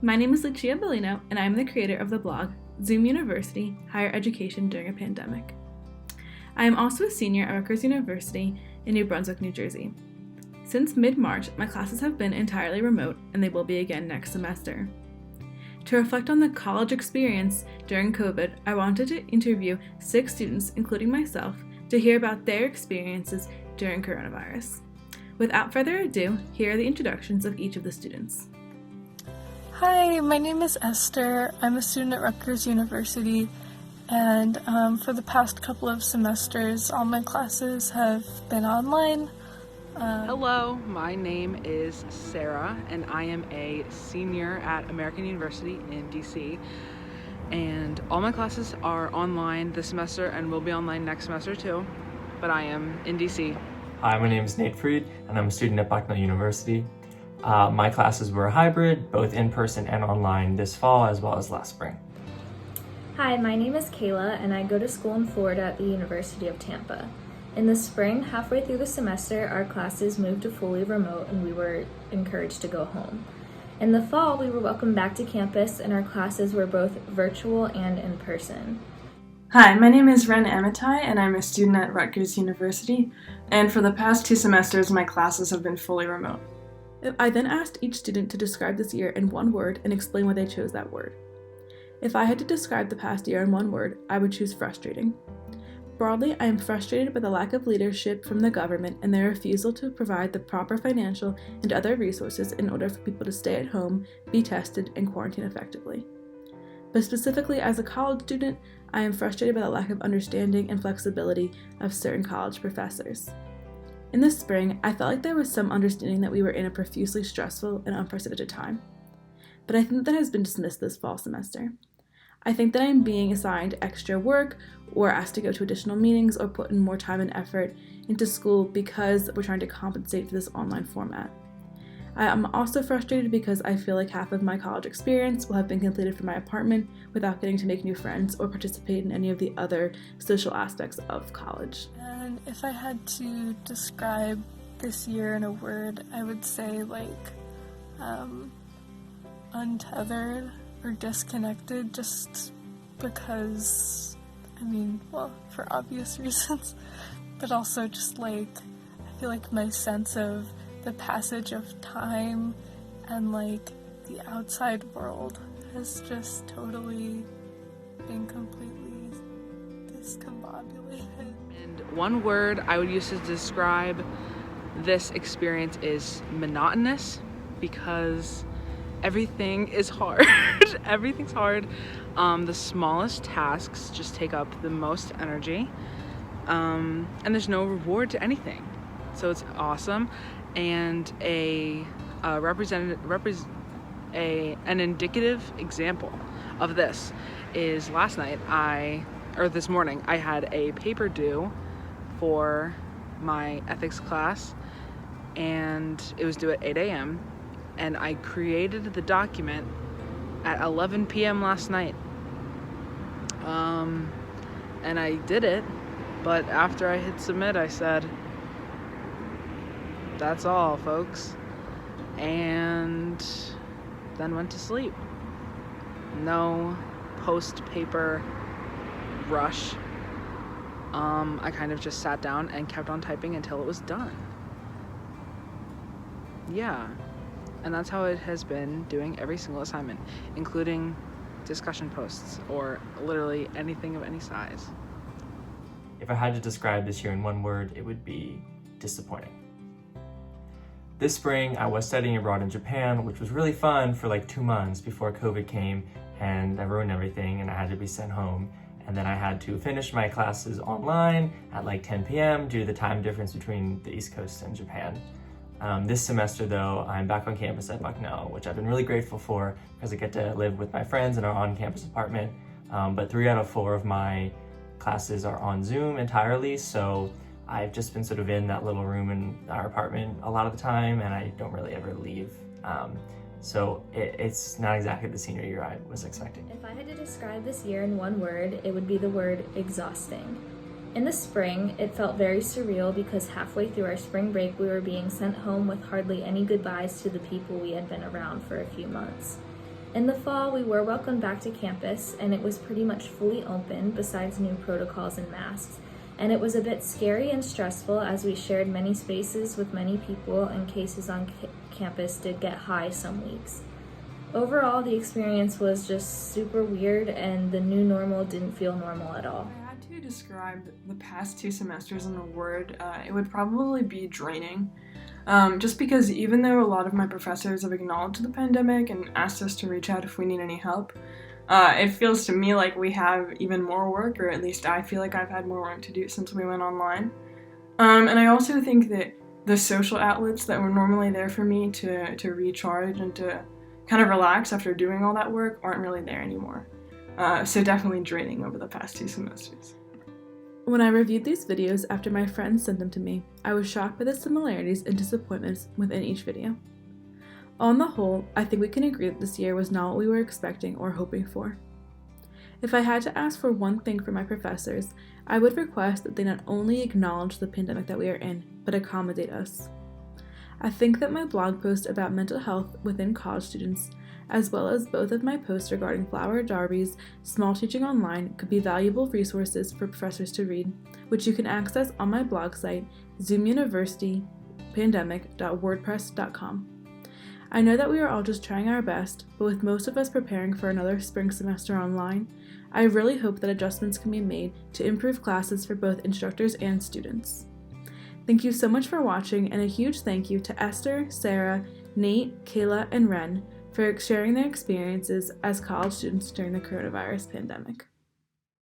My name is Lucia Bellino, and I'm the creator of the blog Zoom University Higher Education During a Pandemic. I am also a senior at Rutgers University in New Brunswick, New Jersey. Since mid-March, my classes have been entirely remote, and they will be again next semester. To reflect on the college experience during COVID, I wanted to interview 6 students, including myself, to hear about their experiences during coronavirus. Without further ado, here are the introductions of each of the students. Hi, my name is Esther. I'm a student at Rutgers University, and for the past couple of semesters, all my classes have been online. Hello, my name is Sarah, and I am a senior at American University in DC, and all my classes are online this semester and will be online next semester too, but I am in DC. Hi, my name is Nate Freed, and I'm a student at Bucknell University. My classes were hybrid, both in person and online this fall as well as last spring. Hi, my name is Kayla, and I go to school in Florida at the University of Tampa. In the spring, halfway through the semester, our classes moved to fully remote and we were encouraged to go home. In the fall, we were welcomed back to campus and our classes were both virtual and in person. Hi, my name is Ren Amitai, and I'm a student at Rutgers University, and for the past 2 semesters, my classes have been fully remote. I then asked each student to describe this year in one word and explain why they chose that word. If I had to describe the past year in one word, I would choose frustrating. Broadly, I am frustrated by the lack of leadership from the government and their refusal to provide the proper financial and other resources in order for people to stay at home, be tested, and quarantine effectively. But specifically as a college student, I am frustrated by the lack of understanding and flexibility of certain college professors. In the spring, I felt like there was some understanding that we were in a profusely stressful and unprecedented time. But I think that has been dismissed this fall semester. I think that I am being assigned extra work or asked to go to additional meetings or put in more time and effort into school because we're trying to compensate for this online format. I am also frustrated because I feel like half of my college experience will have been completed from my apartment without getting to make new friends or participate in any of the other social aspects of college. And if I had to describe this year in a word, I would say untethered or disconnected, just because, for obvious reasons, but also just I feel like my sense of the passage of time and the outside world has just totally been completely discombobulated. And one word I would use to describe this experience is monotonous, because everything is hard. Everything's hard. The smallest tasks just take up the most energy, and there's no reward to anything. So it's awesome. And an indicative example of this is this morning, I had a paper due for my ethics class, and it was due at 8 a.m. and I created the document at 11 p.m. last night. And I did it, but after I hit submit, I said, that's all, folks, and then went to sleep. No post-paper rush. I kind of just sat down and kept on typing until it was done. Yeah, and that's how it has been doing every single assignment, including discussion posts or literally anything of any size. If I had to describe this year in one word, it would be disappointing. This spring, I was studying abroad in Japan, which was really fun for 2 months before COVID came and I ruined everything and I had to be sent home. And then I had to finish my classes online at 10 p.m. due to the time difference between the East Coast and Japan. This semester though, I'm back on campus at Bucknell, which I've been really grateful for because I get to live with my friends in our on-campus apartment. But 3 out of 4 of my classes are on Zoom entirely, so I've just been sort of in that little room in our apartment a lot of the time, and I don't really ever leave. So it's not exactly the senior year I was expecting. If I had to describe this year in one word, it would be the word exhausting. In the spring, it felt very surreal because halfway through our spring break, we were being sent home with hardly any goodbyes to the people we had been around for a few months. In the fall, we were welcomed back to campus, and it was pretty much fully open besides new protocols and masks. And it was a bit scary and stressful as we shared many spaces with many people, and cases on campus did get high some weeks. Overall, the experience was just super weird, and the new normal didn't feel normal at all. If I had to describe the past 2 semesters in a word, it would probably be draining. Just because even though a lot of my professors have acknowledged the pandemic and asked us to reach out if we need any help, it feels to me like we have even more work, or at least I feel like I've had more work to do since we went online. And I also think that the social outlets that were normally there for me to recharge and to kind of relax after doing all that work aren't really there anymore. So definitely draining over the past 2 semesters. When I reviewed these videos after my friends sent them to me, I was shocked by the similarities and disappointments within each video. On the whole, I think we can agree that this year was not what we were expecting or hoping for. If I had to ask for one thing from my professors, I would request that they not only acknowledge the pandemic that we are in, but accommodate us. I think that my blog post about mental health within college students, as well as both of my posts regarding Flower Darby's Small Teaching Online, could be valuable resources for professors to read, which you can access on my blog site, zoomuniversitypandemic.wordpress.com. I know that we are all just trying our best, but with most of us preparing for another spring semester online, I really hope that adjustments can be made to improve classes for both instructors and students. Thank you so much for watching, and a huge thank you to Esther, Sarah, Nate, Kayla, and Ren for sharing their experiences as college students during the coronavirus pandemic.